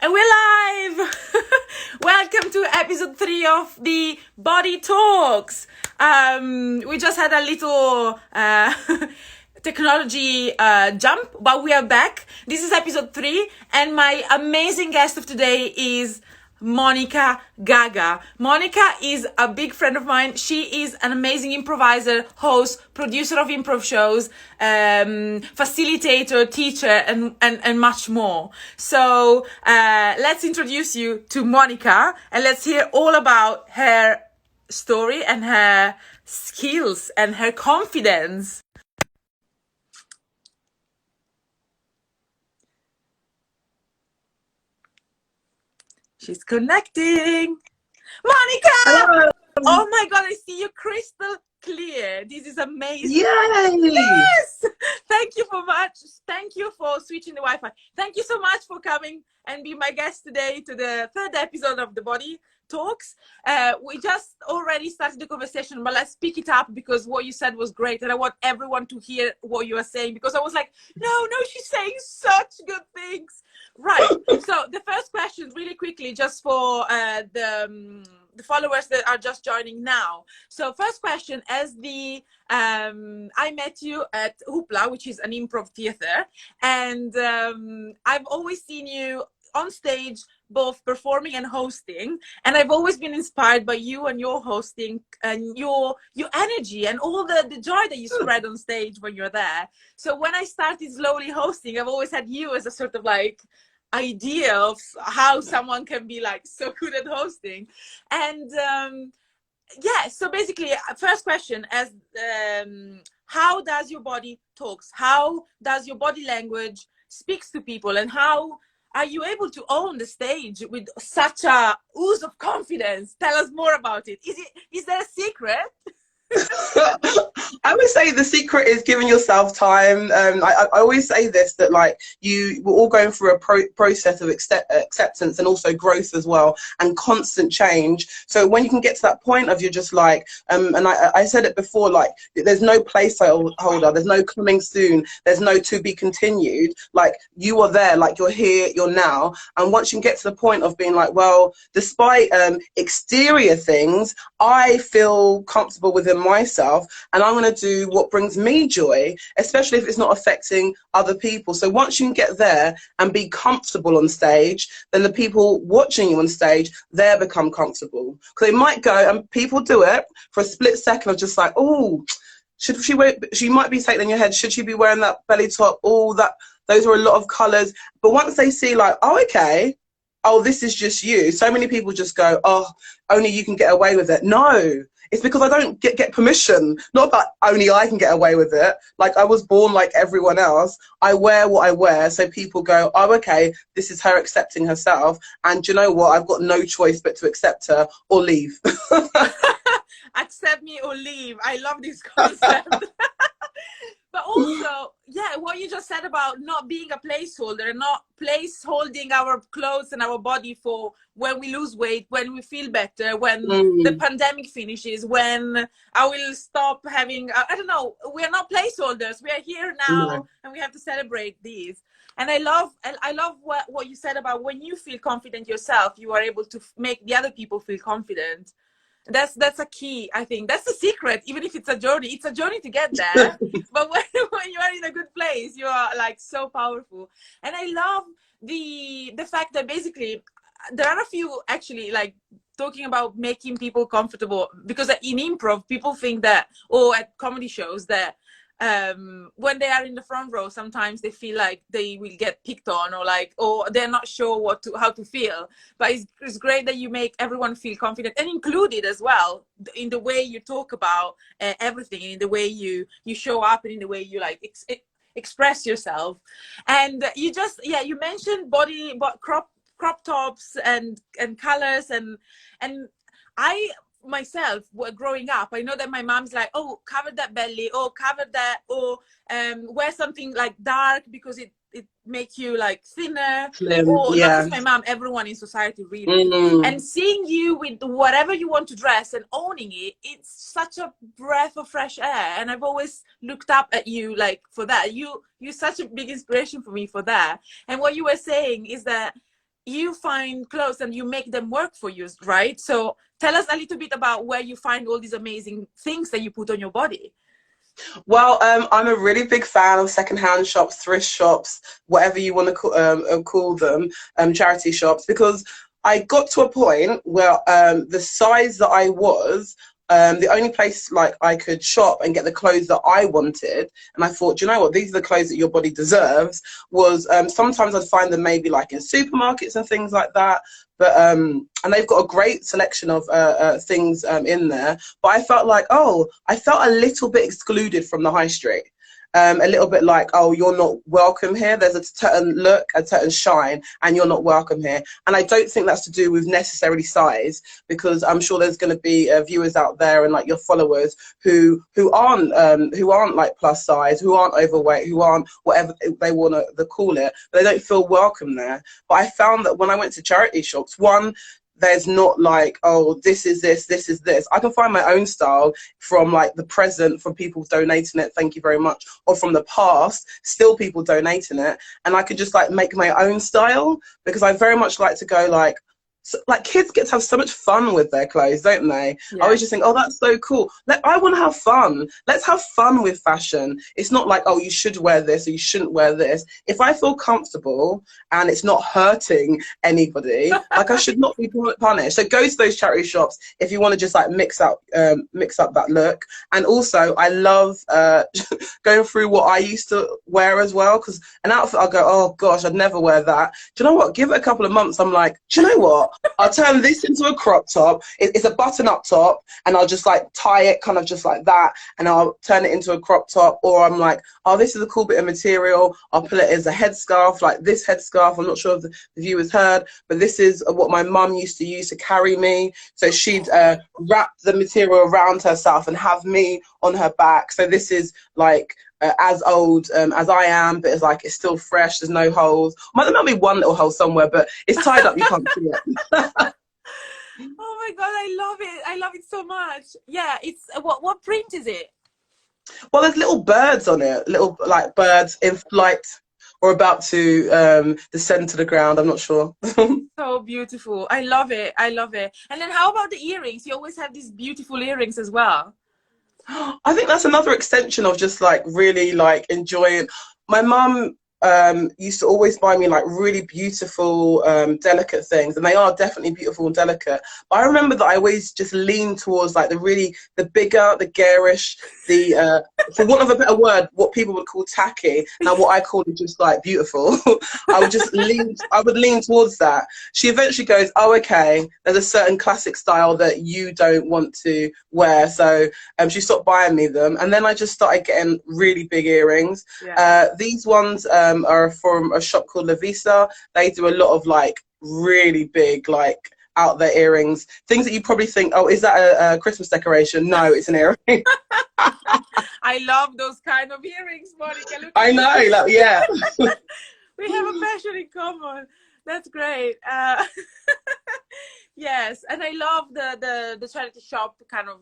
And we're live! Welcome to episode 3 of the Body Talks. We just had a little technology jump, but we are back. This is episode 3, and my amazing guest of today is Monica Gaga. Monica is a big friend of mine. She is an amazing improviser, host, producer of improv shows, facilitator, teacher, and much more. So let's introduce you to Monica, and let's hear all about her story and her skills and her confidence. She's connecting. Monica! Hello. Oh my God, I see you crystal clear. This is amazing. Yay! Yes! Thank you so much. Thank you for switching the Wi-Fi. Thank you so much for coming and being my guest today to the 3rd episode of the Body Talks. We just already started the conversation, but let's pick it up because what you said was great, and I want everyone to hear what you are saying, because I was like, no, she's saying such good things. Right. So the first question, really quickly, just for the followers that are just joining now. So first question, as I met you at Hoopla, which is an improv theater, and I've always seen you on stage, both performing and hosting, and I've always been inspired by you and your hosting and your energy and all the joy that you spread on stage when you're there. So when I started slowly hosting, I've always had you as a sort of like idea of how someone can be like so good at hosting. And yeah, so basically first question, as how does your body talks, how does your body language speaks to people, and how are you able to own the stage with such a ooze of confidence? Tell us more about it. Is there a secret? I would say the secret is giving yourself time. I always say this, that like we're all going through a process of acceptance and also growth as well, and constant change. So when you can get to that point of you're just like, and I said it before, like there's no placeholder, there's no coming soon, there's no to be continued. Like you are there, like you're here, you're now. And once you can get to the point of being like, well, despite exterior things, I feel comfortable within myself, and I'm going to do what brings me joy, especially if it's not affecting other people. So once you can get there and be comfortable on stage, then the people watching you on stage, they become comfortable, because they might go, and people do it for a split second of just like, oh, should she wear, she might be saying in your head, should she be wearing that belly top? Oh, those are a lot of colors. But once they see like, oh, okay, oh, this is just you. So many people just go, oh, only you can get away with it. No, it's because I don't get permission. Not that only I can get away with it. Like I was born like everyone else. I wear what I wear. So people go, oh, okay, this is her accepting herself. And you know what? I've got no choice but to accept her or leave. Accept me or leave. I love this concept. But also, yeah, what you just said about not being a placeholder and not holding our clothes and our body for when we lose weight, when we feel better, when the pandemic finishes, when I will stop having, I don't know, we are not placeholders. We are here now, and we have to celebrate these. And I love what you said about when you feel confident yourself, you are able to make the other people feel confident. That's a key. I think that's the secret. Even if it's a journey to get there. But when you are in a good place, you are like so powerful. And I love the fact that basically there are a few actually like talking about making people comfortable, because in improv people think that, or at comedy shows, that when they are in the front row, sometimes they feel like they will get picked on, or they're not sure how to feel. But it's great that you make everyone feel confident and included as well in the way you talk about everything, in the way you show up, and in the way you like express yourself. And you mentioned crop tops and colors, and I myself growing up, I know that my mom's like, oh, cover that belly, or cover that, or wear something like dark because it make you like thinner. Or not just my mom, everyone in society really. And seeing you with whatever you want to dress and owning it, it's such a breath of fresh air. And I've always looked up at you like for that. You're such a big inspiration for me for that. And what you were saying is that you find clothes and you make them work for you, right? So tell us a little bit about where you find all these amazing things that you put on your body. Well, I'm a really big fan of secondhand shops, thrift shops, whatever you want to call them, charity shops, because I got to a point where the size that I was, the only place like I could shop and get the clothes that I wanted, and I thought, you know what, these are the clothes that your body deserves, was sometimes I'd find them maybe like in supermarkets and things like that. But and they've got a great selection of things in there. But I felt like, I felt a little bit excluded from the high street. A little bit like, oh, you're not welcome here. There's a certain look, a certain shine, and you're not welcome here. And I don't think that's to do with necessarily size, because I'm sure there's going to be viewers out there and like your followers who aren't like plus size, who aren't overweight, who aren't whatever they want to call it, but they don't feel welcome there. But I found that when I went to charity shops, one, there's not like, oh, this is this, this is this. I can find my own style from like the present, from people donating it, thank you very much, or from the past, still people donating it. And I could just like make my own style, because I very much like to go like, so, like kids get to have so much fun with their clothes, don't they? Yeah. I always just think, oh, that's so cool. I want to have fun. Let's have fun with fashion. It's not like, oh, you should wear this or you shouldn't wear this. If I feel comfortable and it's not hurting anybody, like I should not be punished. So go to those charity shops if you want to just like mix up that look. And also, I love going through what I used to wear as well, because an outfit I'll go, oh gosh, I'd never wear that. Do you know what? Give it a couple of months. I'm like, do you know what? I'll turn this into a crop top. It's a button-up top, and I'll just like tie it kind of just like that, and I'll turn it into a crop top. Or I'm like, oh, this is a cool bit of material. I'll put it as a headscarf, like this headscarf. I'm not sure if the viewers heard, but this is what my mum used to use to carry me. So she'd wrap the material around herself and have me on her back. So this is like as old as I am, but it's like it's still fresh. There's no holes. There might be one little hole somewhere, but it's tied up. You can't see it. Oh my god, I love it! I love it so much. Yeah, it's what print is it? Well, there's little birds on it, little like birds in flight or about to descend to the ground. I'm not sure. So beautiful. I love it. I love it. And then how about the earrings? You always have these beautiful earrings as well. I think that's another extension of just like really like enjoying. My mum used to always buy me like really beautiful, delicate things, and they are definitely beautiful and delicate. But I remember that I always just leaned towards like the bigger, the garish, the for want of a better word, what people would call tacky, and what I call it just like beautiful. I would lean towards that. She eventually goes, oh, okay, there's a certain classic style that you don't want to wear, so she stopped buying me them, and then I just started getting really big earrings. Yeah. These ones are from a shop called La Visa. They do a lot of like really big like out there earrings, things that you probably think, oh, is that a Christmas decoration? No, it's an earring. I love those kind of earrings, Monica. Look, I know, like, yeah. We have a passion in common. That's great. Yes, and I love the charity shop kind of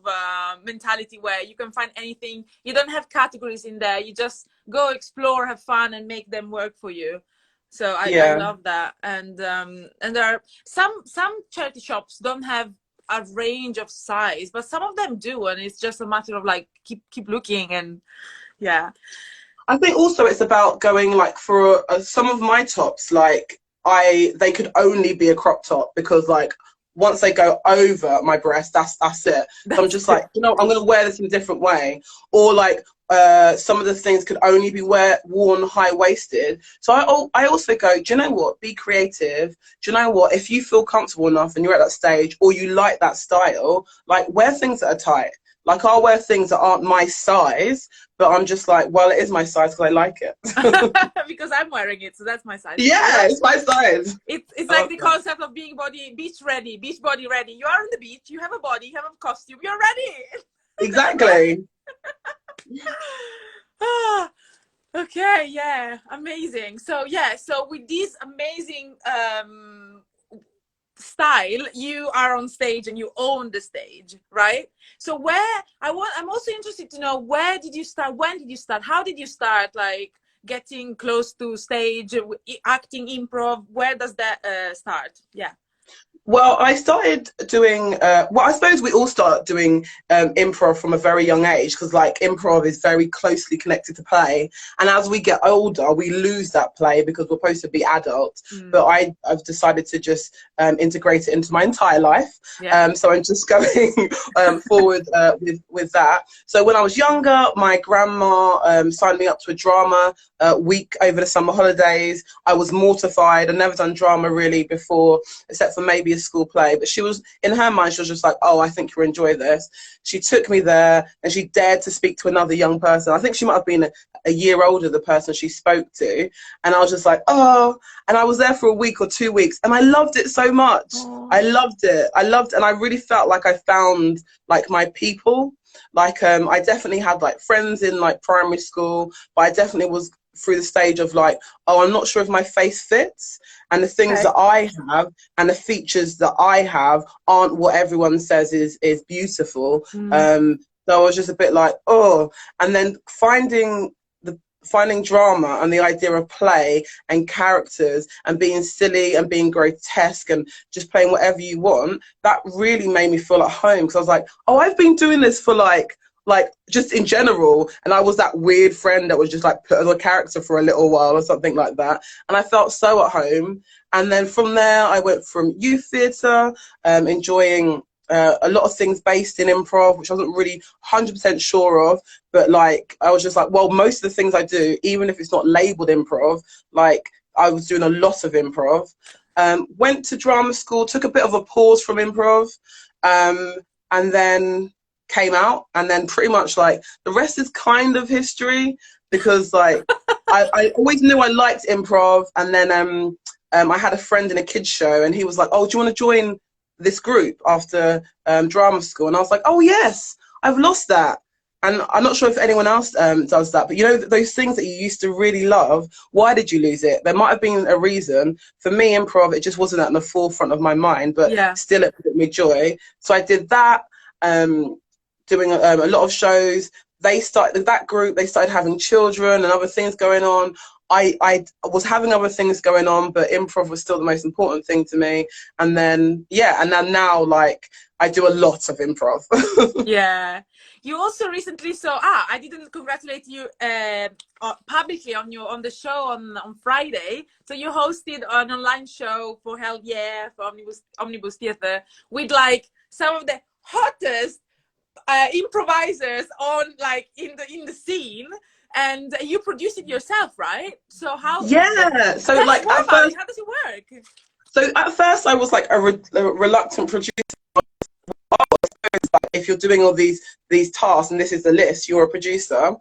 mentality where you can find anything. You don't have categories in there. You just go explore, have fun, and make them work for you. So I love that. And there are some charity shops don't have a range of size, but some of them do, and it's just a matter of like keep looking. And yeah, I think also it's about going like for some of my tops, like they could only be a crop top, because like once they go over my breast, that's it. So I'm just like, you know, I'm going to wear this in a different way. Or like some of the things could only be worn high-waisted. So I also go, do you know what? Be creative. Do you know what? If you feel comfortable enough and you're at that stage, or you like that style, like wear things that are tight. Like I'll wear things that aren't my size, but I'm just like, well, it is my size because I like it. Because I'm wearing it, so that's my size. Yeah, it's my size. It's like the concept of being beach body ready. You are on the beach, you have a body, you have a costume, you're ready. Exactly. Okay, yeah, amazing. So yeah, so with this amazing style, you are on stage and you own the stage, right? So I'm also interested to know, where did you start? When did you start? How did you start? Like, getting close to stage, acting, improv? Where does that start? Yeah. Well, I started doing, well, I suppose we all start doing improv from a very young age, because like improv is very closely connected to play. And as we get older, we lose that play because we're supposed to be adults. But I've decided to just integrate it into my entire life. Yeah. So I'm just going forward with that. So when I was younger, my grandma signed me up to a drama week over the summer holidays. I was mortified. I'd never done drama really before, except for maybe a school play, but she was, in her mind, she was just like, oh, I think you'll enjoy this. She took me there and she dared to speak to another young person. I think she might have been a year older, the person she spoke to, and I was just like, oh. And I was there for a week or 2 weeks and I loved it so much. I loved it, and I really felt like I found like my people. Like I definitely had like friends in like primary school, but I definitely was through the stage of like, oh, I'm not sure if my face fits, and the things that I have and the features that I have aren't what everyone says is beautiful. So I was just a bit like, oh. And then finding drama and the idea of play and characters and being silly and being grotesque and just playing whatever you want, that really made me feel at home, because I was like, oh, I've been doing this for like just in general, and I was that weird friend that was just like put as a character for a little while or something like that, and I felt so at home. And then from there I went from youth theatre, enjoying a lot of things based in improv, which I wasn't really 100% sure of, but like I was just like, well, most of the things I do, even if it's not labelled improv, like I was doing a lot of improv. Went to drama school, took a bit of a pause from improv, and then came out, and then pretty much like the rest is kind of history, because like I always knew I liked improv. And then I had a friend in a kids show, and he was like, oh, do you want to join this group after drama school? And I was like, oh yes, I've lost that. And I'm not sure if anyone else does that, but you know, those things that you used to really love, why did you lose it? There might have been a reason. For me, improv, it just wasn't at the forefront of my mind, but still it brought me joy. So I did that, doing a lot of shows. That group, they started having children and other things going on. I was having other things going on, but improv was still the most important thing to me. And then, and then now, like, I do a lot of improv. Yeah. You also recently I didn't congratulate you publicly on the show on Friday. So you hosted an online show for Hell Yeah, for Omnibus Theatre, with like some of the hottest improvisers on like in the scene, and you produced it yourself, right? So how? Yeah. So like at first, how does it work? So at first I was like a reluctant producer. If you're doing all these tasks and this is the list, you're a producer.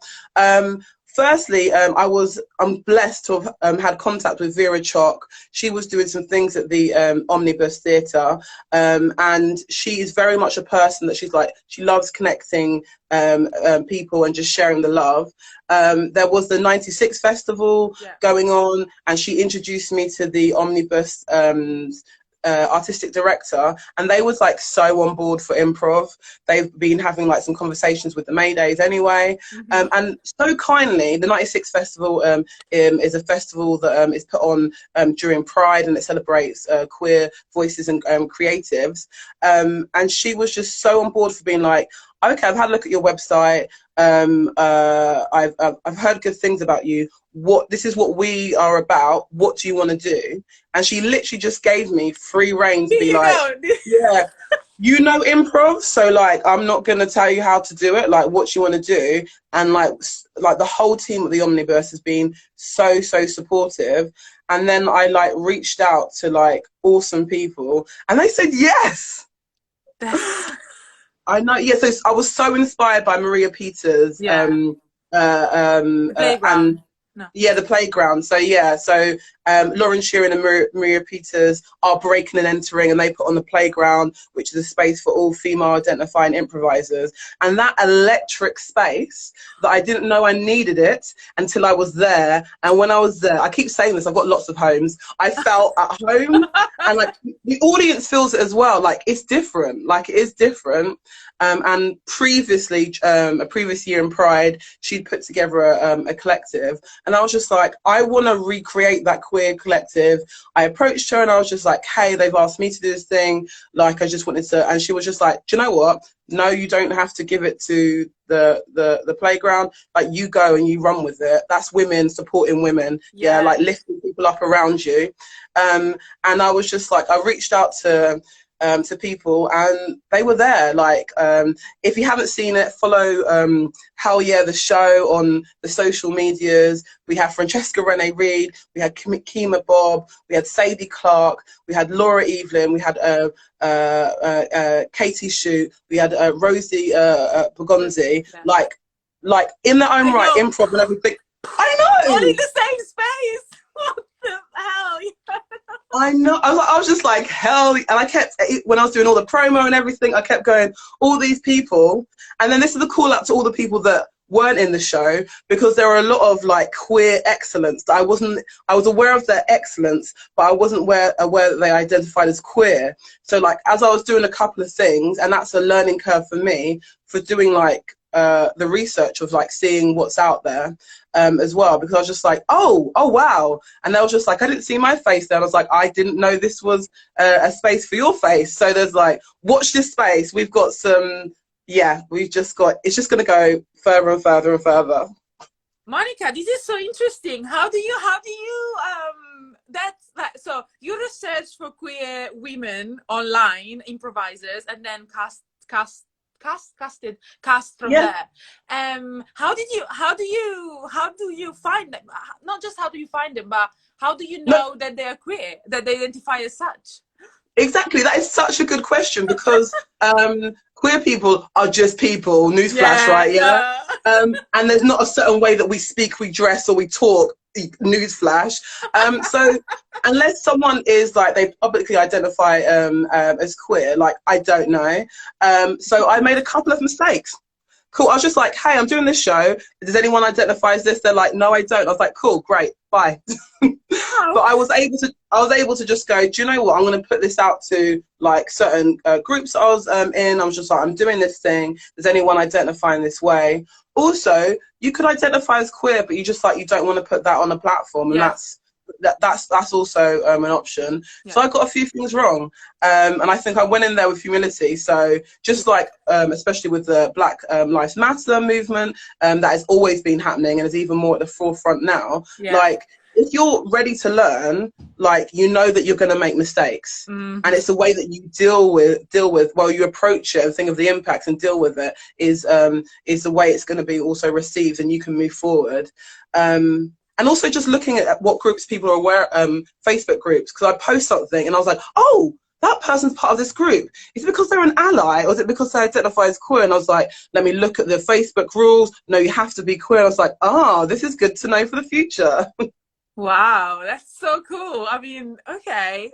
Firstly, I'm blessed to have had contact with Vera Chock. She was doing some things at the Omnibus Theatre, and she is very much a person that she loves connecting people and just sharing the love. There was the 96 festival going on, and she introduced me to the Omnibus artistic director, and they was like so on board for improv. They've been having like some conversations with the Maydays anyway. And so kindly, the 96 festival is a festival that is put on during Pride, and it celebrates queer voices and creatives, and she was just so on board for being like, okay, I've had a look at your website, I've heard good things about you. This is what we are about. What do you want to do? And she literally just gave me free rein to be like, yeah, you know improv, so like I'm not gonna tell you how to do it. Like, what you want to do, and like the whole team at the Omnibus has been so supportive. And then I like reached out to like awesome people, and they said yes. I know. Yeah. So I was so inspired by Maria Peters. The playground. So Lauren Sheeran and Maria Peters are breaking and entering, and they put on the playground, which is a space for all female identifying improvisers. And that electric space that I didn't know I needed it until I was there. And when I was there, I keep saying this, I've got lots of homes, I felt at home, and like the audience feels it as well. Like it's different. Like it is different. And previously, a previous year in Pride, she'd put together a collective. And I was just like, I want to recreate that queer collective. I approached her and I was just like, hey, they've asked me to do this thing. Like, I just wanted to, and she was just like, do you know what? No, you don't have to give it to the playground. Like, you go and you run with it. That's women supporting women. Yeah, like lifting people up around you. And I was just like, I reached out to people and they were there. Like, if you haven't seen it, follow Hell Yeah the show on the social medias. We have Francesca Renee Reid, we had Kima Bob, we had Sadie Clark, we had Laura Evelyn, we had Katie Shute, we had Rosie Pagonzi. Like in their own right, improv and everything. I know. All in the same space. What the hell? I know. I was just like, hell. And I kept, when I was doing all the promo and everything, I kept going, all these people. And then this is a call out to all the people that weren't in the show, because there are a lot of like queer excellence that I was aware of their excellence, but I wasn't aware that they identified as queer. So like, as I was doing a couple of things, and that's a learning curve for me for doing like the research of like seeing what's out there as well, because I was just like, oh wow. And they was just like, I didn't see my face there. And I was like, I didn't know this was a space for your face. So there's like, watch this space. We've got some, we've just got, it's just going to go further and further and further. Monica, this is so interesting. How do you so you research for queer women online, improvisers, and then cast from there. How do you find them? Not just how do you find them, but how do you know that they are queer, that they identify as such? Exactly, that is such a good question, because queer people are just people, newsflash, right? And there's not a certain way that we speak, we dress, or we talk, newsflash. So unless someone is like, they publicly identify as queer, like, I don't know. So I made a couple of mistakes. Cool. I was just like, hey, I'm doing this show. Does anyone identify as this? They're like, no, I don't. I was like, cool, great, bye. But I was able to just go, do you know what? I'm going to put this out to like certain groups I was in. I was just like, I'm doing this thing. Does anyone identify in this way? Also, you could identify as queer, but you just like, you don't want to put that on a platform, and that's also an option. So I got a few things wrong, and I think I went in there with humility. So just like especially with the Black Lives Matter movement, that has always been happening and is even more at the forefront now. Like, if you're ready to learn, like, you know that you're going to make mistakes, and it's the way that you deal with well, you approach it and think of the impacts and deal with it is the way it's going to be also received, and you can move forward. And also just looking at what groups people are aware, Facebook groups, because I post something and I was like, oh, that person's part of this group. Is it because they're an ally, or is it because they identify as queer? And I was like, let me look at the Facebook rules. No, you have to be queer. And I was like, this is good to know for the future. Wow, that's so cool. I mean, okay.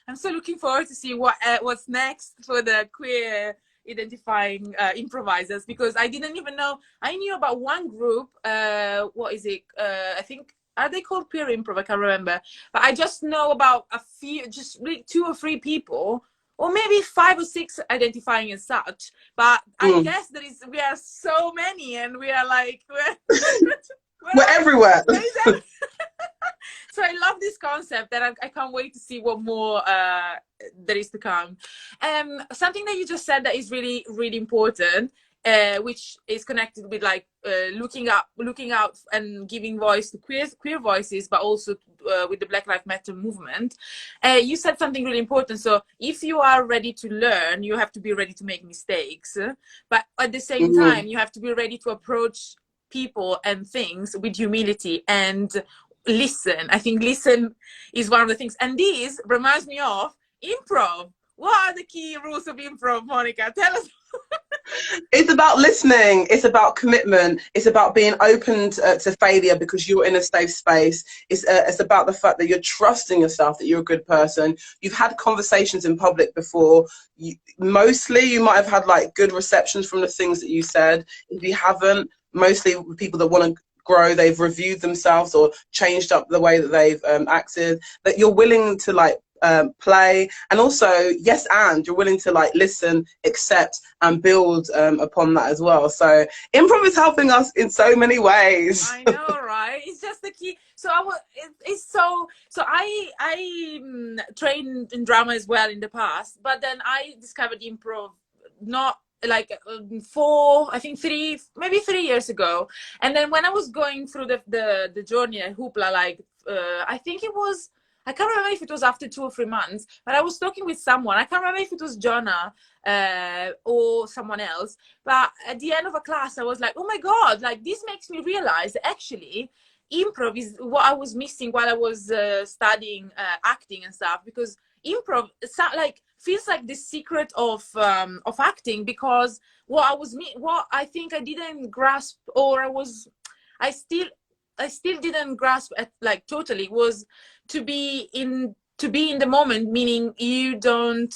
I'm so looking forward to see what's next for the queer identifying improvisers, because I didn't even know. I knew about one group. What is it? I think, are they called queer improv? I can't remember. But I just know about a few, just 2 or 3 people, or maybe 5 or 6 identifying as such. But I guess we are so many, and we are like we're everywhere. So I love this concept, and I can't wait to see what more there is to come. Something that you just said that is really, really important, which is connected with like looking out and giving voice to queer voices, but also with the Black Lives Matter movement. You said something really important. So if you are ready to learn, you have to be ready to make mistakes, but at the same time, you have to be ready to approach people and things with humility and listen. I think listen is one of the things, and this reminds me of improv. What are the key rules of improv, Monica? Tell us. It's about listening, it's about commitment, it's about being open to failure because you're in a safe space. It's about the fact that you're trusting yourself, that you're a good person. You've had conversations in public before. Mostly you might have had like good receptions from the things that you said. If you haven't, mostly people that want to grow, they've reviewed themselves or changed up the way that they've acted, that you're willing to like play, and also yes, and you're willing to like listen, accept, and build upon that as well. So improv is helping us in so many ways. I know, right? It's just the key. So it's so I trained in drama as well in the past, but then I discovered improv not like I think 3 years ago. And then when I was going through the journey at Hoopla, like I think it was, I can't remember if it was after 2 or 3 months, but I was talking with someone. I can't remember if it was Jonah or someone else. But at the end of a class, I was like, oh my God, like this makes me realize actually improv is what I was missing while I was studying acting and stuff, because improv like feels like the secret of acting, because what I think I didn't grasp, or I still didn't grasp at like totally, was to be in the moment, meaning you don't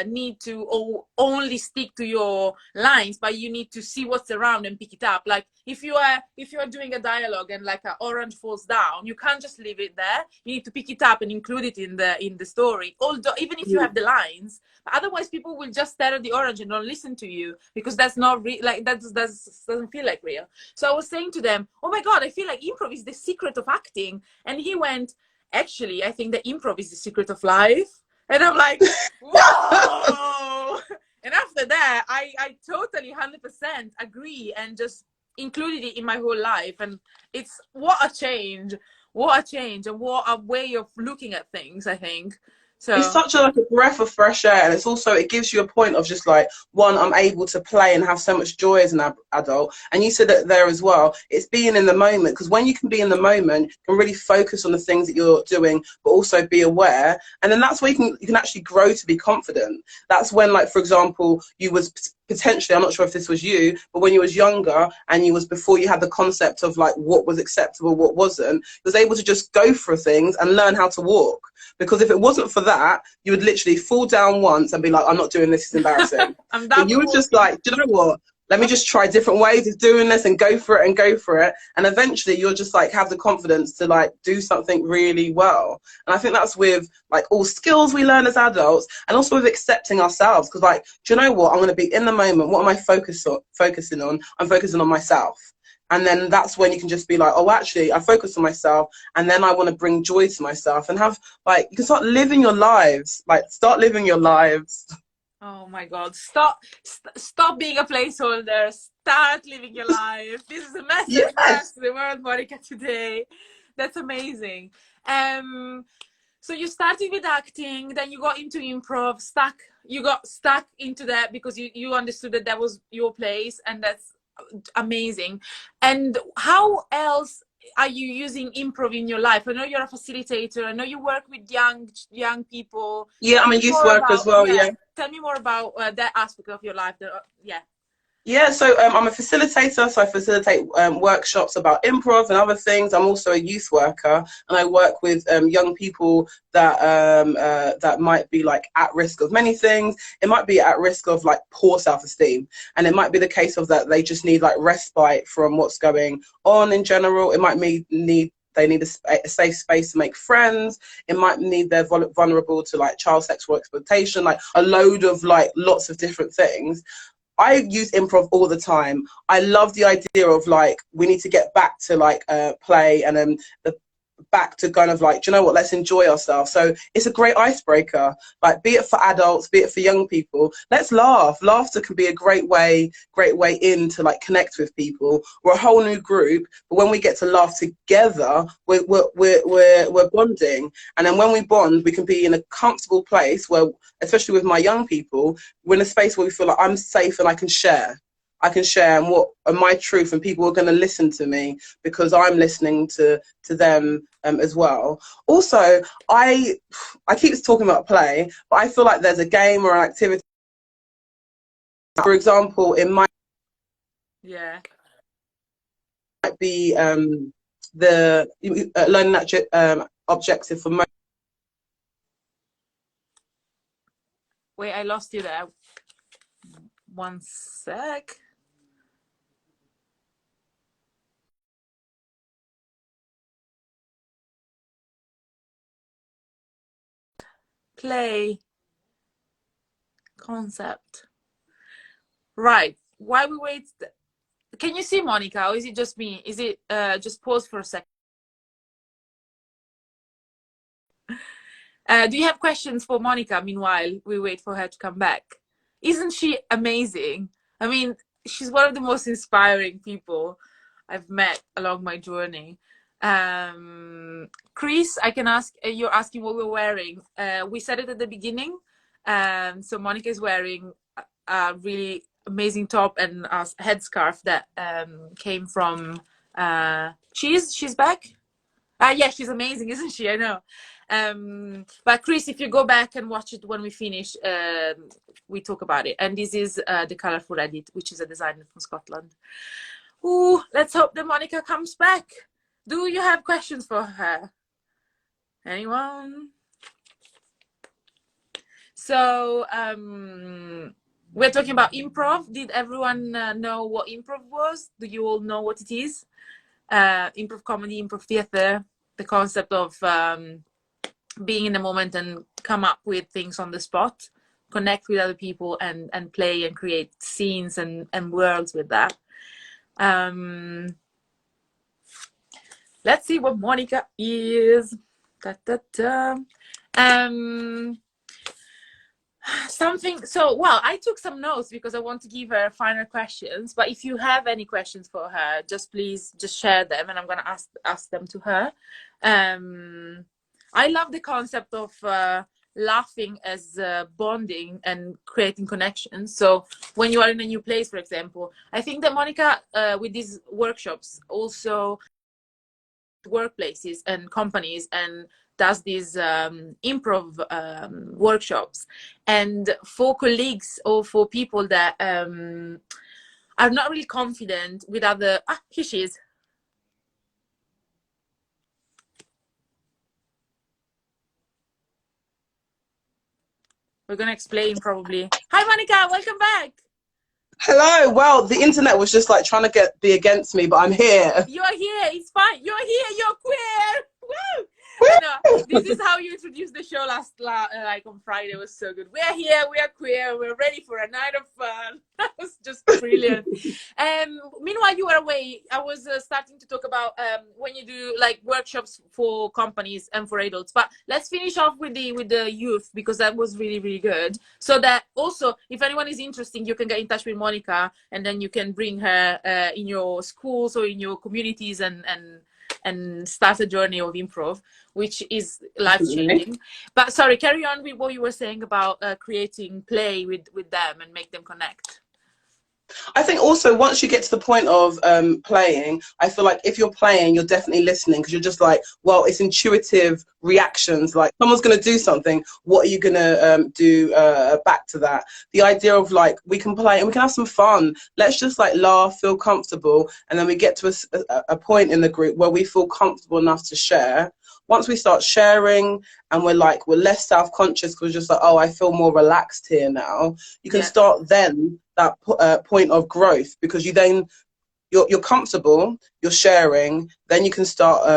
need to only stick to your lines, but you need to see what's around and pick it up. Like if you are doing a dialogue and like an orange falls down, you can't just leave it there. You need to pick it up and include it in the story, although even if you have the lines. Otherwise people will just stare at the orange and don't listen to you, because that's not like that doesn't feel like real. So I was saying to them, oh my God, I feel like improv is the secret of acting. And he went, actually, I think that improv is the secret of life. And I'm like, whoa. And after that, I totally 100% agree, and just included it in my whole life. And it's what a change, and what a way of looking at things, I think. So It's such like a breath of fresh air, and it's also, it gives you a point of just like, one, I'm able to play and have so much joy as an adult. And you said that there as well, it's being in the moment, because when you can be in the moment, you can really focus on the things that you're doing, but also be aware. And then that's where you can actually grow to be confident. That's when, like, for example, you was potentially, I'm not sure if this was you, but when you was younger and before you had the concept of like what was acceptable, what wasn't, you was able to just go for things and learn how to walk. Because if it wasn't for that, you would literally fall down once and be like, I'm not doing this, it's embarrassing. I'm done. But you were just like, do you know what? Let me just try different ways of doing this and go for it and go for it. And eventually you'll just like have the confidence to like do something really well. And I think that's with like all skills we learn as adults, and also with accepting ourselves. Because like, do you know what? I'm going to be in the moment. What am I focusing on? I'm focusing on myself. And then that's when you can just be like, oh, actually, I focus on myself, and then I want to bring joy to myself and have like, you can start living your lives. Like, start living your lives. Oh my God, stop being a placeholder, start living your life. This is a message Yes. to the world, Monica, today. That's amazing. So you started with acting, then you got into improv, you got stuck into that because you understood that was your place, and that's amazing. And how else are you using improv in your life? I know you're a facilitator. I know you work with young people. Yeah, I'm a youth worker as well. Yeah. Tell me more about that aspect of your life. Yeah, so I'm a facilitator, so I facilitate workshops about improv and other things. I'm also a youth worker, and I work with young people that that might be like at risk of many things. It might be at risk of like poor self-esteem, and it might be the case of that they just need like respite from what's going on in general. It might they need a safe space to make friends. It might need they're vulnerable to like child sexual exploitation, like a load of like lots of different things. I use improv all the time. I love the idea of like, we need to get back to like play, and back to kind of like, do you know what, let's enjoy ourselves. So it's a great icebreaker, like be it for adults, be it for young people. Let's laugh. Laughter can be a great way in to like connect with people. We're a whole new group, but when we get to laugh together, we're bonding. And then when we bond, we can be in a comfortable place where, especially with my young people, we're in a space where we feel like I'm safe and I can share and my truth, and people are going to listen to me because I'm listening to them as well. Also, I keep talking about play, but I feel like there's a game or an activity. For example, it might be the learning objective for most. Wait, I lost you there. One sec. play concept. Right. While we wait, can you see Monica, or is it just me? Is it just pause for a second? Do you have questions for Monica meanwhile we wait for her to come back? Isn't she amazing? I mean, she's one of the most inspiring people I've met along my journey. Chris, I can ask, you're asking what we're wearing. We said it at the beginning. So Monica is wearing a really amazing top and a headscarf that came from, she's back? Yeah, she's amazing, isn't she? I know. But Chris, if you go back and watch it when we finish, we talk about it. And this is the Colorful Edit, which is a designer from Scotland. Ooh, let's hope that Monica comes back. Do you have questions for her? Anyone? So we're talking about improv. Did everyone know what improv was? Do you all know what it is? Improv comedy, improv theater, the concept of being in the moment and come up with things on the spot, connect with other people and play and create scenes and worlds with that. Let's see what Monica is. Da, da, da. Something, so, well, I took some notes because I want to give her final questions, but if you have any questions for her, just please just share them and I'm going to ask them to her. I love the concept of laughing as bonding and creating connections. So when you are in a new place, for example, I think that Monica, with these workshops, also workplaces and companies and does these improv workshops, and for colleagues or for people that are not really confident with other here she is. We're gonna explain probably. Hi Monica, welcome back. Hello. Well, the internet was just like trying to be against me, but I'm here. You're here. It's fine. You're here. You're queer. Woo! I know. This is how you introduced the show like on Friday. It was so good. We're here. We are queer. We're ready for a night of fun. That was just brilliant. Meanwhile, you were away. I was starting to talk about when you do like workshops for companies and for adults. But let's finish off with the youth, because that was really, really good. So that also, if anyone is interested, you can get in touch with Monica, and then you can bring her in your schools or in your communities and start a journey of improv, which is life-changing. But sorry, carry on with what you were saying about creating play with them and make them connect. I think also once you get to the point of playing, I feel like if you're playing, you're definitely listening, because you're just like, well, it's intuitive reactions. Like someone's going to do something. What are you going to do back to that? The idea of like, we can play and we can have some fun. Let's just like laugh, feel comfortable. And then we get to a point in the group where we feel comfortable enough to share. Once we start sharing and we're less self-conscious, because we're just like, oh, I feel more relaxed here now. You can start then that point of growth, because you're comfortable, you're sharing, then you can start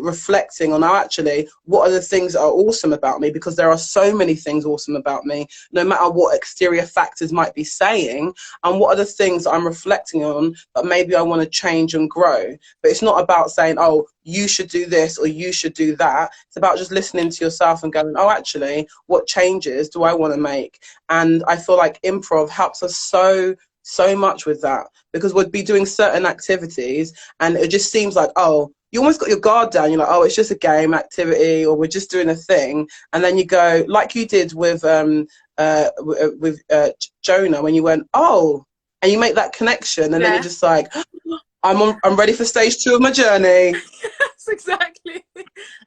reflecting on actually what are the things that are awesome about me, because there are so many things awesome about me, no matter what exterior factors might be saying, and what are the things that I'm reflecting on that maybe I want to change and grow. But it's not about saying, oh, you should do this or you should do that. It's about just listening to yourself and going, oh, actually, what changes do I want to make? And I feel like improv helps us so much with that, because we'd be doing certain activities and it just seems like, oh, you almost got your guard down. You're like, oh, it's just a game activity, or we're just doing a thing. And then you go, like you did with Jonah, when you went, oh, and you make that connection, and then you're just like, I'm ready for stage 2 of my journey. Yes, exactly.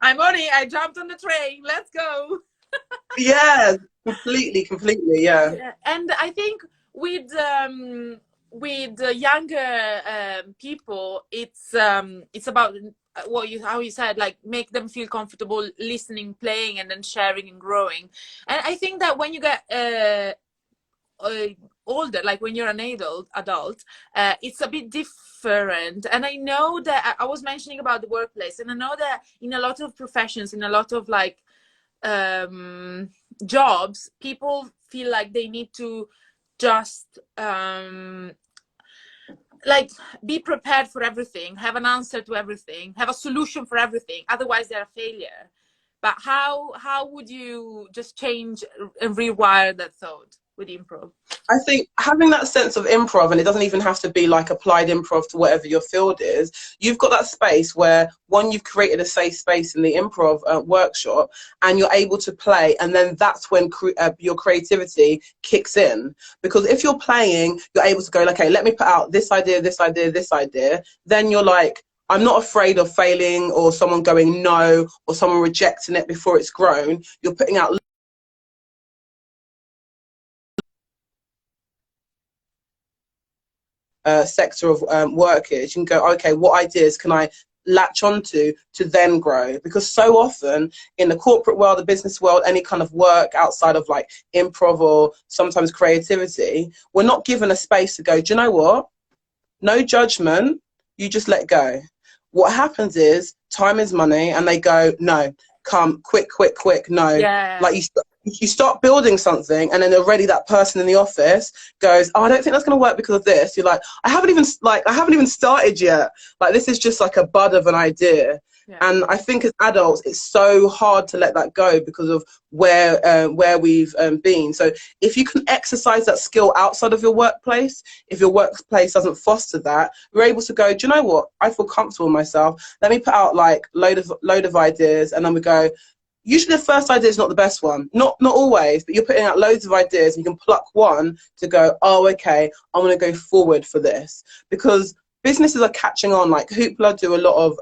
I'm on it. I jumped on the train. Let's go. Yeah, completely, yeah. And I think with younger people, it's about how you said, like, make them feel comfortable listening, playing, and then sharing and growing. And I think that when you get older, like when you're an adult, it's a bit different. And I know that I was mentioning about the workplace, and I know that in a lot of professions, in a lot of like jobs, people feel like they need to just like be prepared for everything, have an answer to everything, have a solution for everything, otherwise they're a failure. But how would you just change and rewire that thought with improv? I think having that sense of improv, and it doesn't even have to be like applied improv to whatever your field is, you've got that space where, one, you've created a safe space in the improv workshop, and you're able to play, and then that's when your creativity kicks in. Because if you're playing, you're able to go, okay, let me put out this idea, this idea, this idea. Then you're like, I'm not afraid of failing, or someone going no, or someone rejecting it before it's grown. You're putting out sector of work is, you can go, okay, what ideas can I latch onto to then grow? Because so often in the corporate world, the business world, any kind of work outside of like improv or sometimes creativity, we're not given a space to go, do you know what? No judgment, you just let go. What happens is time is money, and they go, no, come, quick, no. Yeah. Like you start building something, and then already that person in the office goes, oh, I don't think that's going to work because of this. You're like, I haven't even started yet. Like, this is just like a bud of an idea. Yeah. And I think as adults, it's so hard to let that go because of where we've been. So if you can exercise that skill outside of your workplace, if your workplace doesn't foster that, you're able to go, do you know what? I feel comfortable in myself. Let me put out like load of ideas, and then we go. Usually the first idea is not the best one. Not always, but you're putting out loads of ideas, and you can pluck one to go, oh, okay, I'm going to go forward for this. Because businesses are catching on. Like Hoopla do a lot of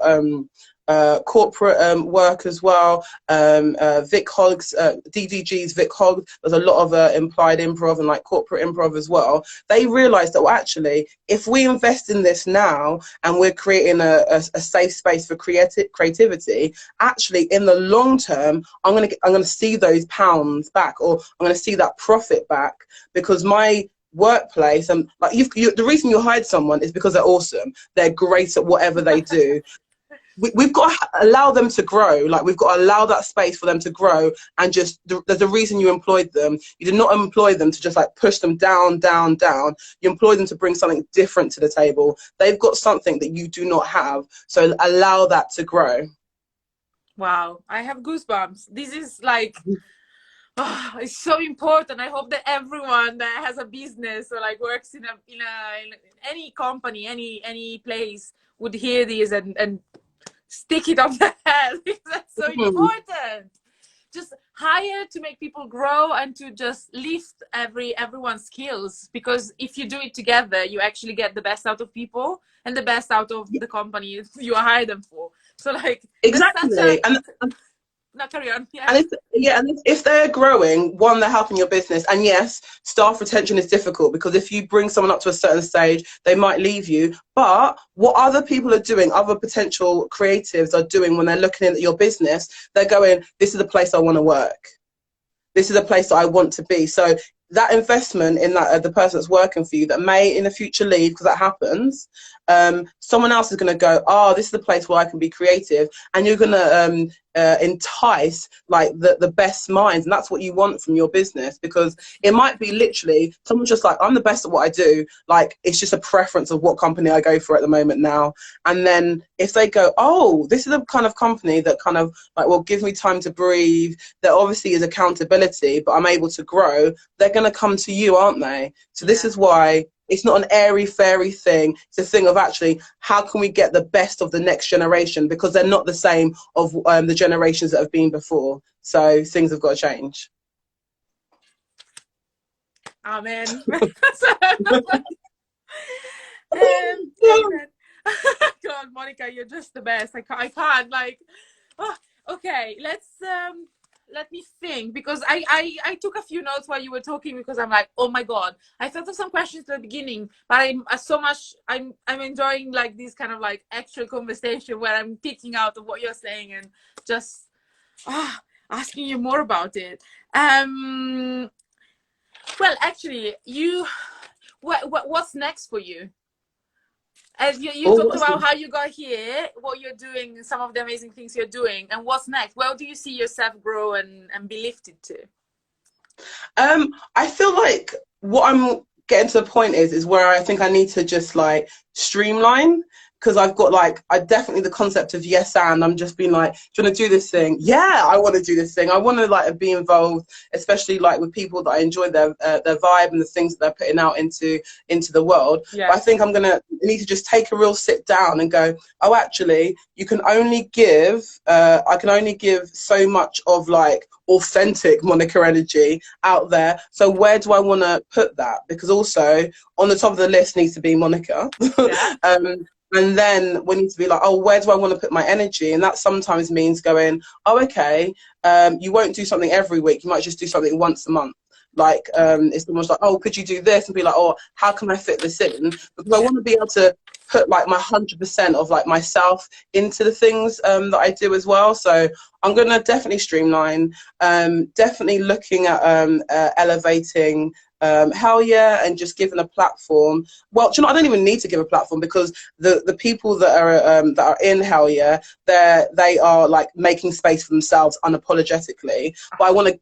corporate work as well. Vic Hogg's, DDG's Vic Hogg, there's a lot of implied improv and like corporate improv as well. They realize that, well, actually, if we invest in this now and we're creating a safe space for creativity, actually in the long term, I'm gonna see those pounds back, or I'm gonna see that profit back, because my workplace, and like the reason you hired someone is because they're awesome, they're great at whatever they do. We've got to allow them to grow. Like, we've got to allow that space for them to grow, and just there's a reason you employed them. You did not employ them to just like push them down. You employed them to bring something different to the table. They've got something that you do not have, so allow that to grow. Wow, I have goosebumps. This is like, oh, it's so important. I hope that everyone that has a business or like works in any company, any place would hear this and stick it on the head, because that's so important. Just hire to make people grow and to just lift everyone's skills, because if you do it together, you actually get the best out of people and the best out of the company you hire them for. So like, exactly. No, carry on. Yeah. And if they're growing, one, they're helping your business. And yes, staff retention is difficult, because if you bring someone up to a certain stage, they might leave you. But what other people are doing, other potential creatives are doing when they're looking at your business, they're going, this is the place I want to work. This is a place that I want to be. So that investment in that the person that's working for you that may in the future leave, because that happens, someone else is going to go, oh, this is the place where I can be creative, and you're going to entice like the best minds, and that's what you want from your business. Because it might be literally someone's just like, I'm the best at what I do, like it's just a preference of what company I go for at the moment now. And then if they go, oh, this is a kind of company that kind of like will give me time to breathe, there obviously is accountability, but I'm able to grow, they're going to come to you, aren't they? So this is why it's not an airy fairy thing. It's a thing of actually, how can we get the best of the next generation? Because they're not the same of the generations that have been before. So things have got to change. Amen. God, Monica, you're just the best. I can't like, oh, okay, let me think, because I took a few notes while you were talking, because I'm like, oh my God, I thought of some questions at the beginning, but I'm enjoying like this kind of like actual conversation where I'm picking out of what you're saying and just asking you more about it. Well, actually, what's next for you? And you Oh, talked what's about how you got here, what you're doing, some of the amazing things you're doing, and what's next. Where do you see yourself grow and be lifted to? I feel like what I'm getting to the point is where I think I need to just like streamline, because I've got like, I definitely, the concept of yes and I'm just being like, do you want to do this thing? Yeah, I want to do this thing. I want to like be involved, especially like with people that I enjoy their vibe and the things that they're putting out into the world. Yeah. But I think I'm gonna need to just take a real sit down and go, oh, actually, you can only give, I can only give so much of like authentic Monica energy out there. So where do I want to put that? Because also on the top of the list needs to be Monica. Yeah. And then we need to be like, oh, where do I want to put my energy? And that sometimes means going, oh, okay, you won't do something every week. You might just do something once a month. Like, it's almost like, oh, could you do this? And be like, oh, how can I fit this in? Because I want to be able to put like my 100% of like myself into the things that I do as well. So I'm going to definitely streamline, definitely looking at elevating hell yeah, and just giving a platform. Well, do you know, I don't even need to give a platform, because the people that are in hell yeah, they are like making space for themselves unapologetically. But I want to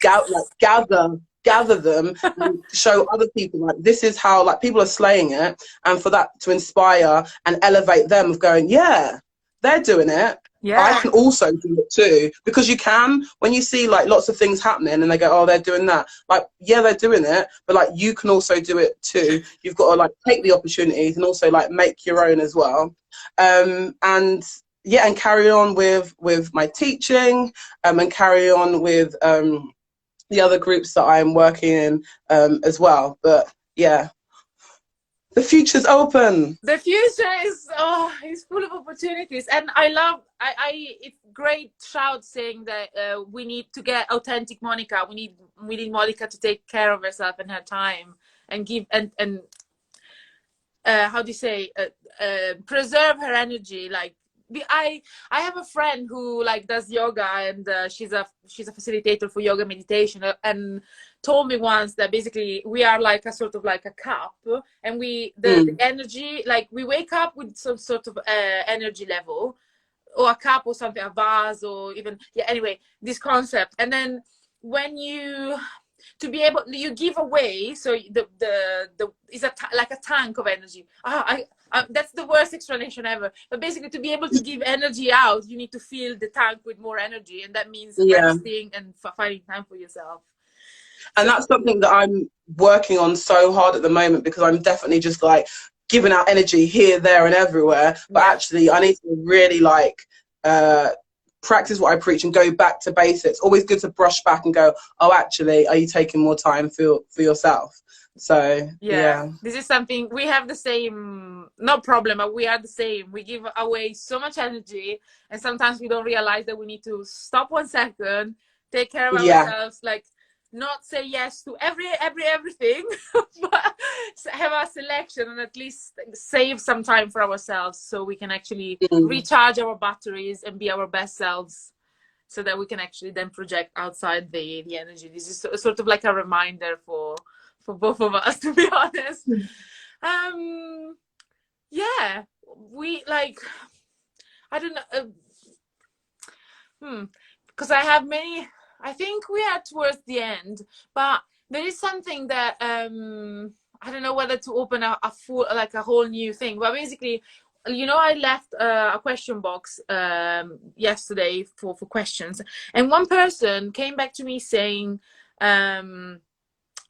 gather them and show other people like this is how like people are slaying it, and for that to inspire and elevate them of going, yeah, they're doing it. Yeah. I can also do it too, because you can, when you see like lots of things happening and they go, oh, they're doing that, like, yeah, they're doing it, but like you can also do it too. You've got to like take the opportunities and also like make your own as well. And yeah, and carry on with my teaching, and carry on with the other groups that I'm working in as well. But yeah, the future's open. The future is full of opportunities, and I love. It's great shout saying that we need to get authentic Monica. We need Monica to take care of herself and her time and give and how do you say preserve her energy. Like I have a friend who like does yoga, and she's a facilitator for yoga meditation, and told me once that basically we are like a sort of like a cup, and the energy, like we wake up with some sort of energy level, or a cup or something, a vase, or even anyway, this concept. And then when you to be able, you give away, so the is like a tank of energy. That's the worst explanation ever, but basically to be able to give energy out, you need to fill the tank with more energy, and that means resting and finding time for yourself. And that's something that I'm working on so hard at the moment, because I'm definitely just like giving out energy here, there, and everywhere. But actually, I need to really like practice what I preach and go back to basics. Always good to brush back and go, oh, actually, are you taking more time for yourself? So yeah, this is something we have the same, no problem, but we are the same. We give away so much energy, and sometimes we don't realize that we need to stop 1 second, take care of ourselves, like not say yes to everything, but have a selection and at least save some time for ourselves, so we can actually recharge our batteries and be our best selves, so that we can actually then project outside the energy. This is sort of like a reminder for both of us, to be honest. We like, I don't know, because I have many. I think we are towards the end, but there is something that I don't know whether to open a full, like a whole new thing. But basically, you know, I left a question box yesterday for questions, and one person came back to me saying, I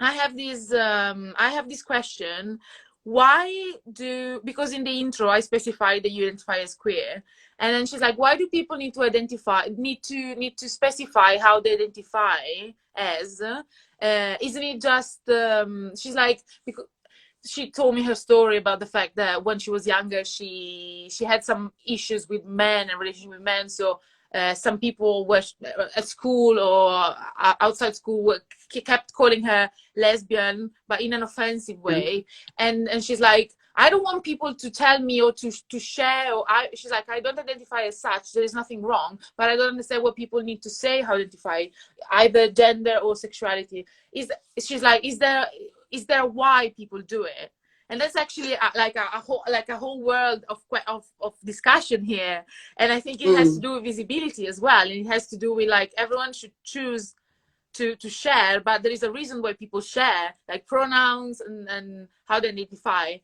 have this question. Because in the intro I specified that you identify as queer, and then she's like, why do people need to specify how they identify as? Isn't it just she's like, because she told me her story about the fact that when she was younger, she had some issues with men and relationship with men, so some people were at school or outside school kept calling her lesbian, but in an offensive way. And she's like, I don't want people to tell me or to share. She's like, I don't identify as such. There is nothing wrong, but I don't understand what people need to say how to identify either gender or sexuality. She's like, is there why people do it? And that's actually like a whole world of discussion here. And I think it has to do with visibility as well, and it has to do with like everyone should choose to share, but there is a reason why people share, like pronouns and how they identify.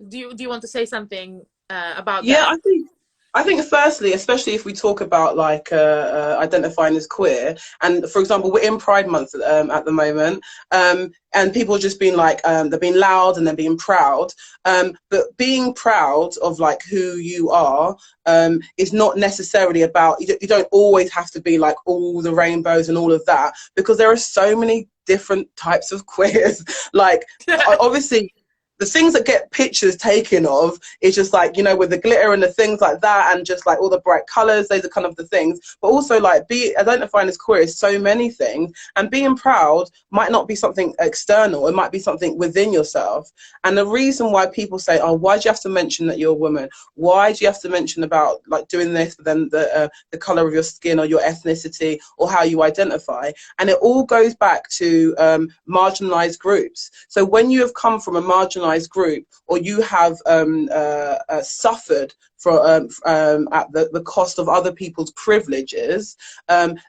Do you want to say something about Yeah, that? I think firstly, especially if we talk about like identifying as queer, and for example, we're in Pride Month at the moment, and people have just been like, they're being loud and they're being proud, but being proud of like who you are is not necessarily about, you don't always have to be like all the rainbows and all of that, because there are so many different types of queers. Like obviously the things that get pictures taken of is just like, you know, with the glitter and the things like that, and just like all the bright colors, those are kind of the things. But also like identifying as queer is so many things, and being proud might not be something external, it might be something within yourself. And the reason why people say, oh, why do you have to mention that you're a woman? Why do you have to mention about like doing this, but then the color of your skin or your ethnicity or how you identify? And it all goes back to marginalized groups. So when you have come from a marginalized group, or you have suffered at the cost of other people's privileges,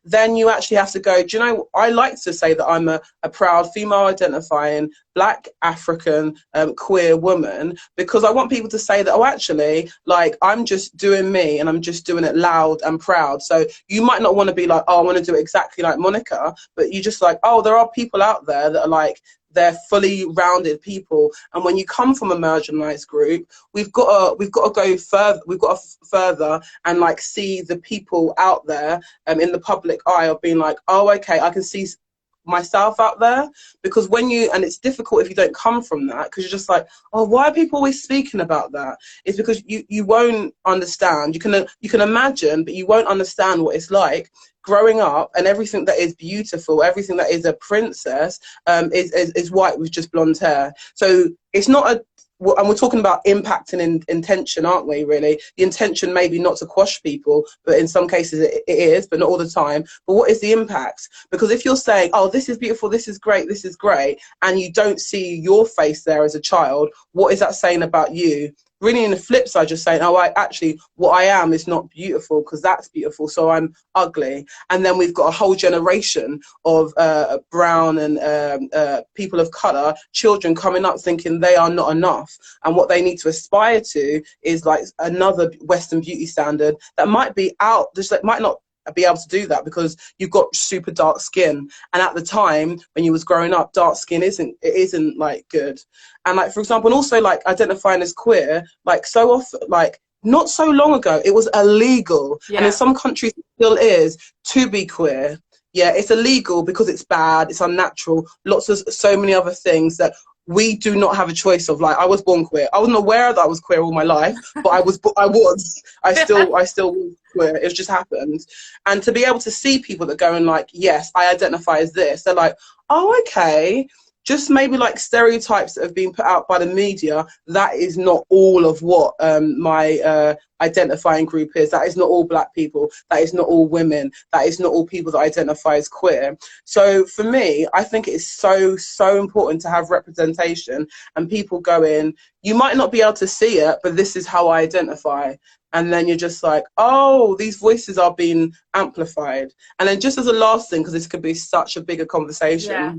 then you actually have to go, do you know, I like to say that I'm a proud female identifying Black, African, queer woman, because I want people to say that, oh, actually, like, I'm just doing me and I'm just doing it loud and proud. So you might not want to be like, oh, I want to do it exactly like Monica, but you just like, oh, there are people out there that are like, they're fully rounded people. And when you come from a marginalized group, we've got to go further. We've got to further and like see the people out there in the public eye of being like, oh, okay, I can see myself out there. Because and it's difficult if you don't come from that, because you're just like, oh, why are people always speaking about that? It's because you won't understand. You can imagine, but you won't understand what it's like growing up, and everything that is beautiful, everything that is a princess, is white with just blonde hair. So it's not and we're talking about impact and intention, aren't we, really? The intention maybe not to quash people, but in some cases it is, but not all the time. But what is the impact? Because if you're saying, oh, this is beautiful, this is great, and you don't see your face there as a child, what is that saying about you? Really, in the flip side, just saying, oh, what I am is not beautiful because that's beautiful, so I'm ugly. And then we've got a whole generation of brown and people of colour, children coming up thinking they are not enough. And what they need to aspire to is like another Western beauty standard that might be out, just like might not be able to do that because you've got super dark skin, and at the time when you was growing up, dark skin isn't like good. And like, for example, and also like identifying as queer, like so often, like not so long ago, it was illegal, and in some countries it still is, to be queer. Yeah, it's illegal because it's bad, it's unnatural, so many other things that we do not have a choice of. Like, I was born queer. I wasn't aware that I was queer all my life, but I still was queer. It just happened. And to be able to see people that go and like, yes, I identify as this, they're like, oh, okay. Just maybe like stereotypes that have been put out by the media, that is not all of what my identifying group is. That is not all Black people. That is not all women. That is not all people that identify as queer. So for me, I think it is so, so important to have representation and people go in, you might not be able to see it, but this is how I identify. And then you're just like, oh, these voices are being amplified. And then just as a last thing, because this could be such a bigger conversation. Yeah.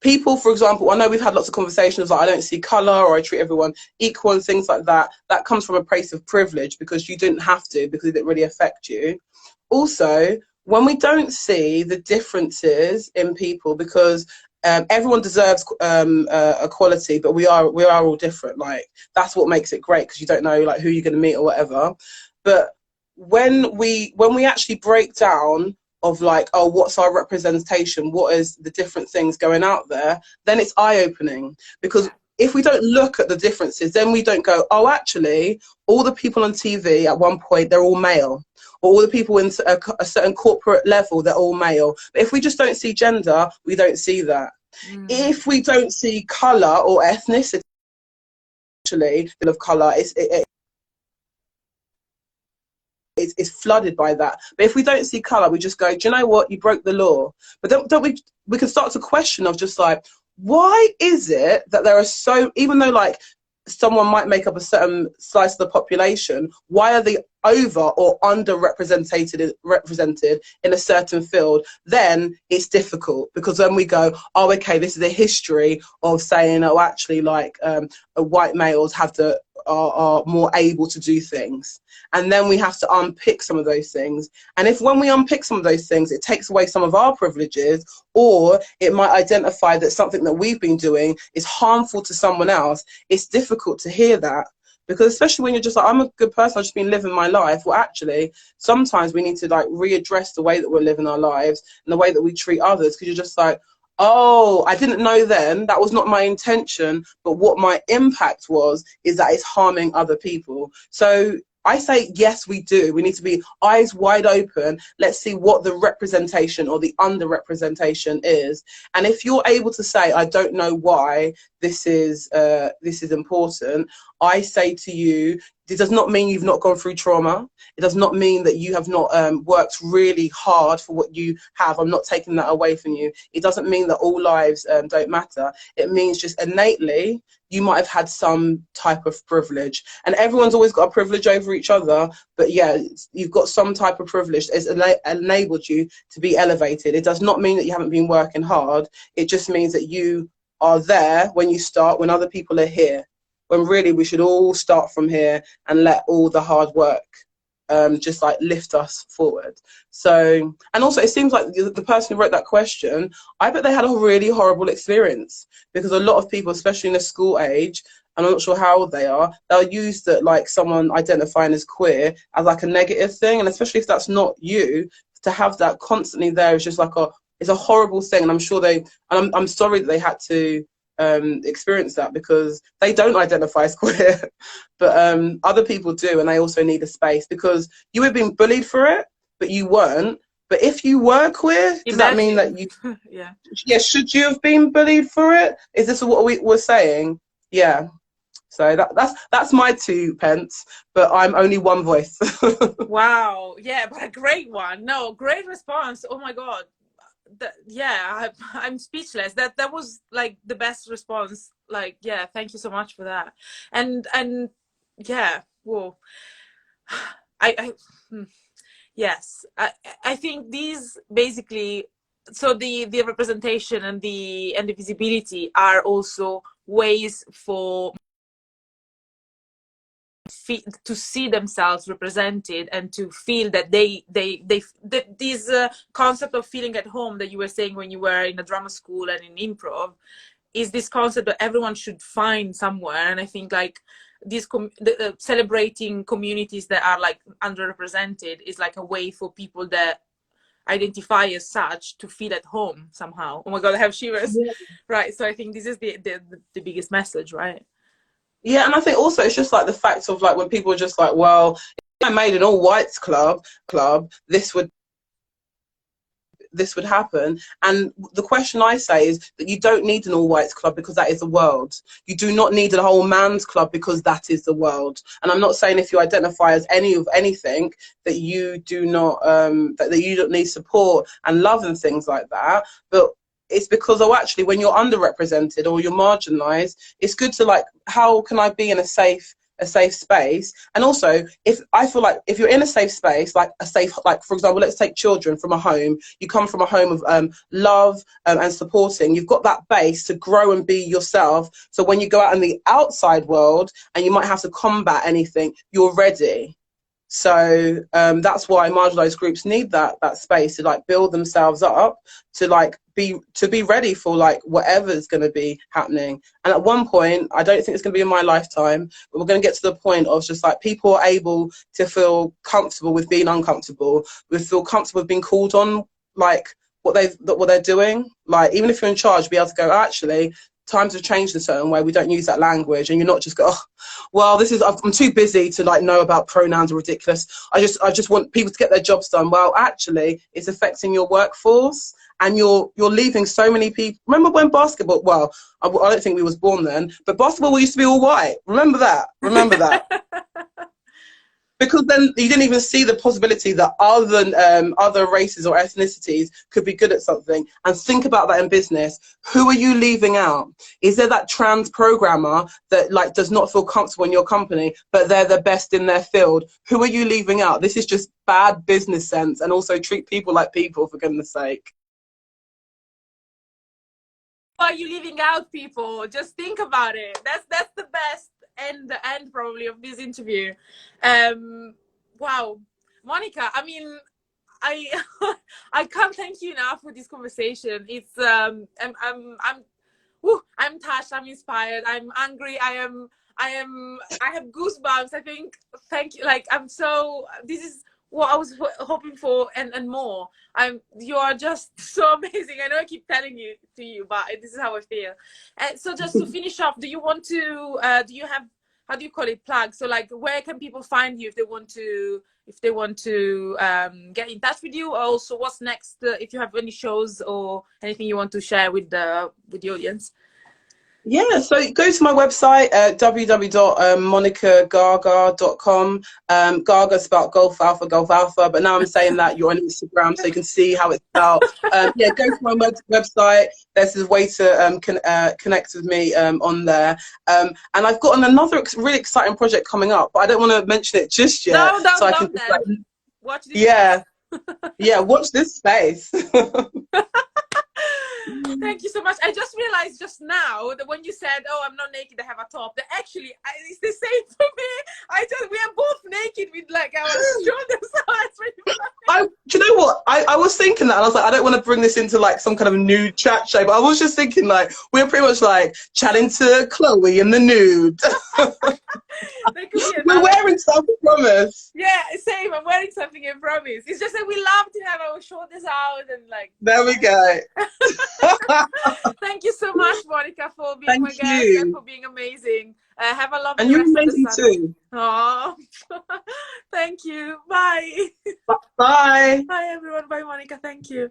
People, for example, I know we've had lots of conversations like I don't see colour or I treat everyone equal and things like that. That comes from a place of privilege because you didn't have to, because it didn't really affect you. Also, when we don't see the differences in people, because everyone deserves equality, but we are all different. Like, that's what makes it great, because you don't know like who you're going to meet or whatever. But when we actually break down of like, oh, what's our representation, what is the different things going out there, then it's eye-opening. Because if we don't look at the differences, then we don't go, oh, actually, all the people on TV at one point, they're all male. Or all the people in a certain corporate level, they're all male. But if we just don't see gender, we don't see that. If we don't see colour or ethnicity, actually, of colour, it's flooded by that. But if we don't see colour, we just go, do you know what, you broke the law. But don't we can start to question of just like, why is it that there are so, even though like someone might make up a certain slice of the population, why are they over or represented in a certain field? Then it's difficult, because when we go, oh, okay, this is a history of saying, oh, actually, like white males are more able to do things, and then we have to unpick some of those things. And if when we unpick some of those things, it takes away some of our privileges, or it might identify that something that we've been doing is harmful to someone else, it's difficult to hear that. Because especially when you're just like, I'm a good person, I've just been living my life. Well, actually, sometimes we need to like readdress the way that we're living our lives and the way that we treat others, because you're just like, oh, I didn't know then, that was not my intention, but what my impact was is that it's harming other people. So I say, yes, we do. We need to be eyes wide open. Let's see what the representation or the underrepresentation is. And if you're able to say, I don't know why this is important, I say to you, it does not mean you've not gone through trauma. It does not mean that you have not worked really hard for what you have. I'm not taking that away from you. It doesn't mean that all lives don't matter. It means just innately you might have had some type of privilege. And everyone's always got a privilege over each other. But yeah, you've got some type of privilege that's enabled you to be elevated. It does not mean that you haven't been working hard. It just means that you are there when you start, when other people are here. When really we should all start from here and let all the hard work just like lift us forward. So, and also it seems like the person who wrote that question, I bet they had a really horrible experience, because a lot of people, especially in the school age, and I'm not sure how old they are, they'll use that like someone identifying as queer as like a negative thing. And especially if that's not you, to have that constantly there is just like it's a horrible thing. And I'm sure I'm sorry that they had to experience that, because they don't identify as queer, but other people do, and they also need a space, because you have been bullied for it, but you weren't. But if you were queer, does that mean that you yeah, should you have been bullied for it? Is this what we were saying? Yeah. So that's my 2 pence, but I'm only one voice. Wow. Yeah, but a great one. No, great response. Oh my God. I'm speechless. That was like the best response. Like, yeah, thank you so much for that. And yeah, whoa. Yes, I think these basically, so the representation and the visibility are also ways for to see themselves represented, and to feel that this concept of feeling at home that you were saying when you were in a drama school and in improv is this concept that everyone should find somewhere. And I think like this celebrating communities that are like underrepresented is like a way for people that identify as such to feel at home somehow. Oh my God, I have shivers. Yeah. Right. So I think this is the biggest message, right? Yeah, and I think also it's just like the fact of like when people are just like, well, if I made an all whites club, this would happen. And the question I say is that you don't need an all whites club, because that is the world. You do not need a whole man's club, because that is the world. And I'm not saying if you identify as any of anything that you do not that you don't need support and love and things like that, but it's because, oh, actually, when you're underrepresented or you're marginalized, it's good to like, how can I be in a safe space? And also, if I feel like if you're in a safe space, like for example, let's take children from a home. You come from a home of love and supporting. You've got that base to grow and be yourself. So when you go out in the outside world and you might have to combat anything, you're ready. So that's why marginalized groups need that space to like build themselves up, to like be ready for like whatever's going to be happening. And at one point, I don't think it's going to be in my lifetime, but we're going to get to the point of just like people are able to feel comfortable with being uncomfortable, feel comfortable with being called on like what they're doing. Like even if you're in charge, be able to go, actually, times have changed a certain way. We don't use that language, and you're not just go, oh, well, I'm too busy to like know about pronouns are ridiculous. I just want people to get their jobs done. Well, actually, it's affecting your workforce, and you're leaving so many people. Remember when basketball? Well, I don't think we was born then, but basketball used to be all white. Remember that? because then you didn't even see the possibility that other races or ethnicities could be good at something. And think about that in business. Who are you leaving out? Is there that trans programmer that like does not feel comfortable in your company, but they're the best in their field? Who are you leaving out? This is just bad business sense, and also treat people like people, for goodness sake. Why are you leaving out people? Just think about it. That's the best and the end probably of this interview. Wow, Monica, I mean, I I can't thank you enough for this conversation. It's I'm touched, I'm inspired, I'm angry, I have goosebumps. I think, thank you, like, this is what I was hoping for and more. You are just so amazing. I know I keep telling you but this is how I feel. And so just to finish off, do you want to do you have, how do you call it, plug? So like, where can people find you if they want to get in touch with you? Also, what's next, if you have any shows or anything you want to share with the audience? Yeah, so go to my website, www.monicagaga.com. Gaga spelled Golf Alpha, but now I'm saying that you're on Instagram so you can see how it's spelled. Yeah, go to my website. There's a way to connect with me on there. And I've got another really exciting project coming up, but I don't want to mention it just yet. No, so I can just, like, watch this. Yeah, yeah, watch this space. Thank you so much. I just realized just now that when you said, "Oh, I'm not naked, I have a top," that actually it's the same for me. We are both naked with like our shoulders. Do you know what? I was thinking that, and I was like, I don't want to bring this into like some kind of nude chat show, but I was just thinking like we're pretty much like chatting to Chloe in the nude. We're wearing something, promise. Yeah, same. I'm wearing something, I promise. It's just that we love to have our shoulders out and like. There we go. Thank you so much, Monica, for being my guest and for being amazing. Have a lovely and you're rest amazing of the Sunday. too. Oh, thank you. Bye. Bye. Bye, everyone. Bye, Monica. Thank you.